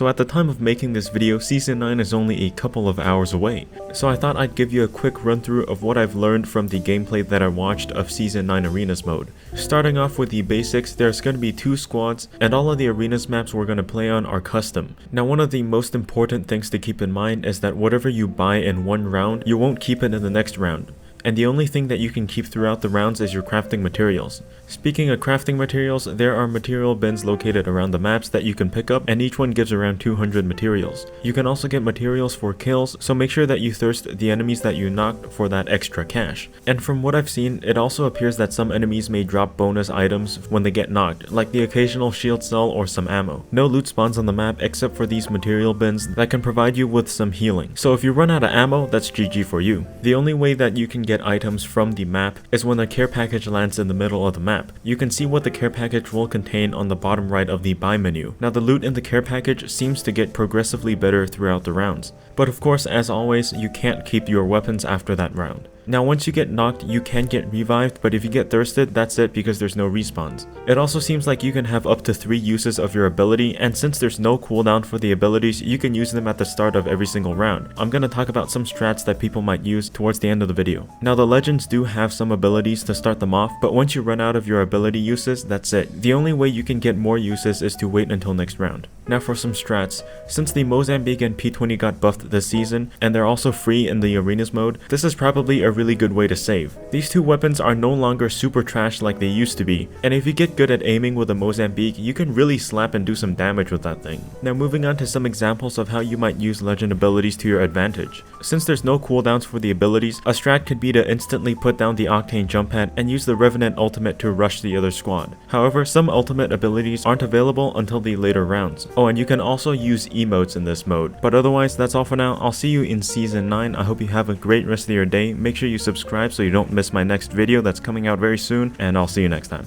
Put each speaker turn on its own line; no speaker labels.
So at the time of making this video, Season 9 is only a couple of hours away. So I thought I'd give you a quick run through of what I've learned from the gameplay that I watched of Season 9 Arenas mode. Starting off with the basics, there's going to be 2 squads, and all of the Arenas maps we're going to play on are custom. Now one of the most important things to keep in mind is that whatever you buy in one round, you won't keep it in the next round. And the only thing that you can keep throughout the rounds is your crafting materials. Speaking of crafting materials, there are material bins located around the maps that you can pick up, and each one gives around 200 materials. You can also get materials for kills, so make sure that you thirst the enemies that you knocked for that extra cash. And from what I've seen, it also appears that some enemies may drop bonus items when they get knocked, like the occasional shield cell or some ammo. No loot spawns on the map except for these material bins that can provide you with some healing. So if you run out of ammo, that's GG for you. The only way that you can get items from the map is when the care package lands in the middle of the map. You can see what the care package will contain on the bottom right of the buy menu. Now the loot in the care package seems to get progressively better throughout the rounds. But of course, as always, you can't keep your weapons after that round. Now once you get knocked, you can get revived, but if you get thirsted, that's it because there's no respawns. It also seems like you can have up to 3 uses of your ability, and since there's no cooldown for the abilities, you can use them at the start of every single round. I'm gonna talk about some strats that people might use towards the end of the video. Now the legends do have some abilities to start them off, but once you run out of your ability uses, that's it. The only way you can get more uses is to wait until next round. Now for some strats, since the Mozambique and P20 got buffed this season, and they're also free in the Arenas mode, this is probably a really good way to save. These 2 weapons are no longer super trash like they used to be, and if you get good at aiming with a Mozambique, you can really slap and do some damage with that thing. Now moving on to some examples of how you might use legend abilities to your advantage. Since there's no cooldowns for the abilities, a strat could be to instantly put down the Octane jump pad and use the Revenant ultimate to rush the other squad. However, some ultimate abilities aren't available until the later rounds. Oh, and you can also use emotes in this mode. But otherwise, that's all for now. I'll see you in Season 9. I hope you have a great rest of your day. Make sure you subscribe so you don't miss my next video that's coming out very soon, and I'll see you next time.